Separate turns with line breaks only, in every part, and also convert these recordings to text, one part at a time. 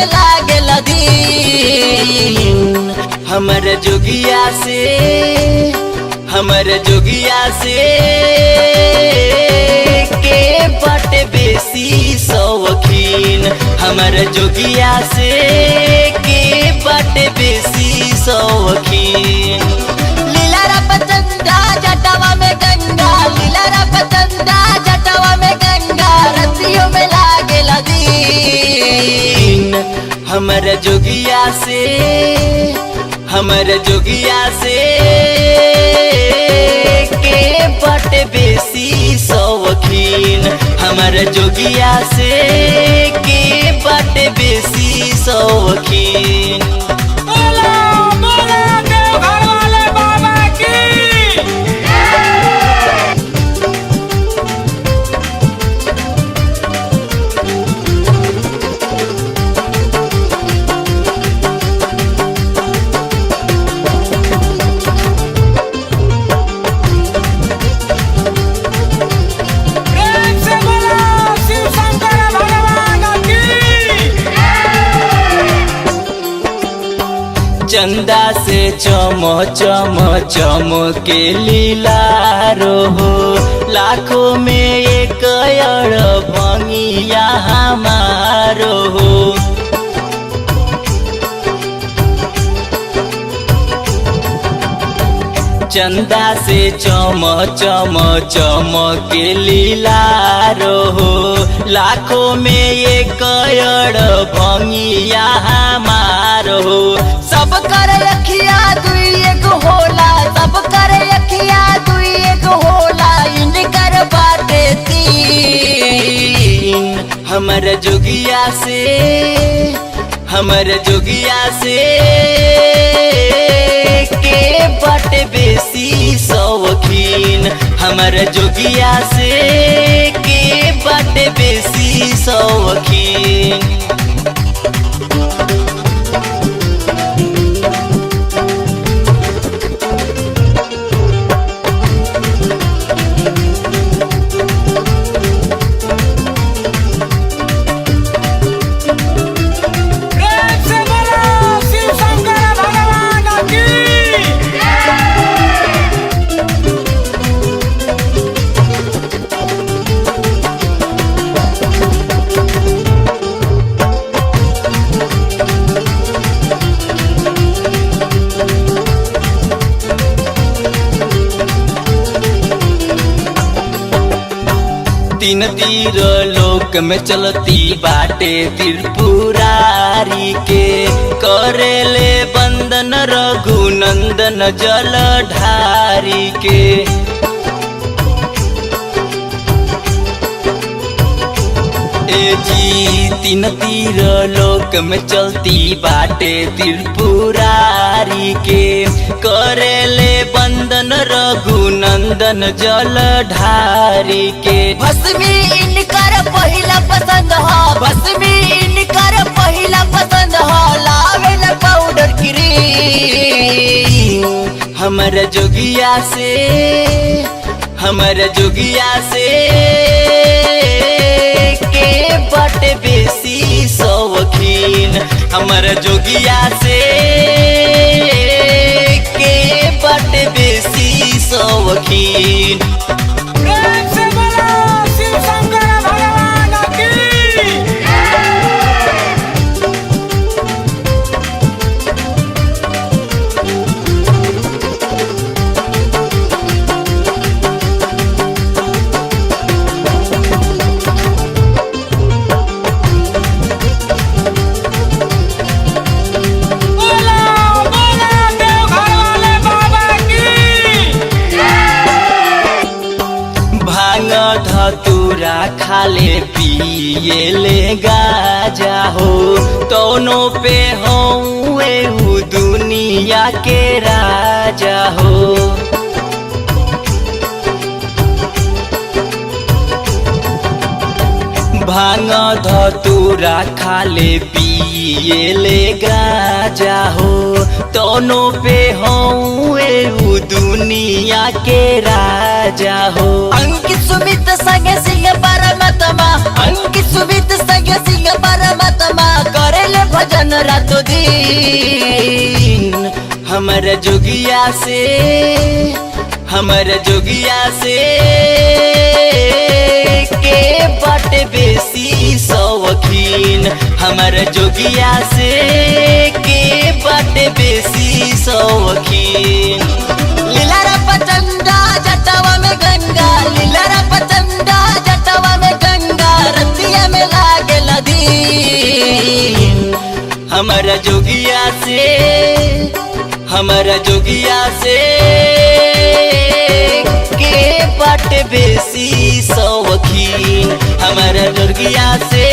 में लागल दिन। हमर जोगिया से के बट बेसी शौकीन। हमर जोगिया से के बट बेसी शौकीन। लीला रपचंदा जटावा में गंगा, लीला रपचंदा जटावा में गंगा, रतियों में लागल दिन। हमर जोगिया से के बट बेसी शौकीन। हमर जोगिया से के बट बेसी शौकीन। चंदा से चम के लीला हो, लाखों में एक भंगिया हमारो हो। चंदा से चम के लीला हो, लाखों में एक भंगिया हमारो हो। सब कर अखिया दुई एक होला, सब कर अखिया दुई एक होला, इनकर बाटे तीन। हमर जोगिया से के बट बेसी शौकीन। हमर जोगिया से के बट बेसी शौकीन। तीन तीर लोक में चलती बाटे त्रिपुरारी के, करेले बंदन रघुनंदन जलधारी के। जी तीन तीर लोक में चलती बाटे त्रिपुरारी के, करेले बंदन रघुनंदन जलधारी के। भस्मी इनकर पहिला पसंद हो, भस्मी इनकर पहिला पसंद हो, लावेल पाउडर क्रीम। हमर जोगिया से के बट बेसी शौकीन। हमर जोगिया से के बट बेसी शौकीन। धतूरा खाले पिए ले गाजा हो, दोनों पे हो दुनिया के राजा हो। भांग धतूरा खाले पिए ले गाजा हो, दोनों पे हो दुनिया के राजा हो। अंकित सुमित संगे सिंह परमात्मा, अंकित सुमित संगे सिंह परमात्मा, करेले रातो दिन हमारा जोगिया से के बाटे बेसी शौकीन हमारा जोगिया से के बाटे बेसी शौकीन लीला रा पचंदा जटवा में गंगा लीला रा पचंदा जटवा में गंगा रतिया में लागे लदीन हमारा जोगिया से के बाटे बेसी शौकीन हमारा जोगिया से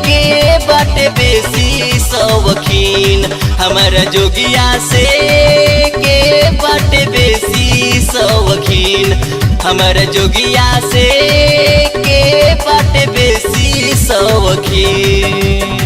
के बाटे बेसी शौकीन हमारा जोगिया से के बाटे बेसी शौकीन हमारा जोगिया से के बाटे बेसी शौकीन।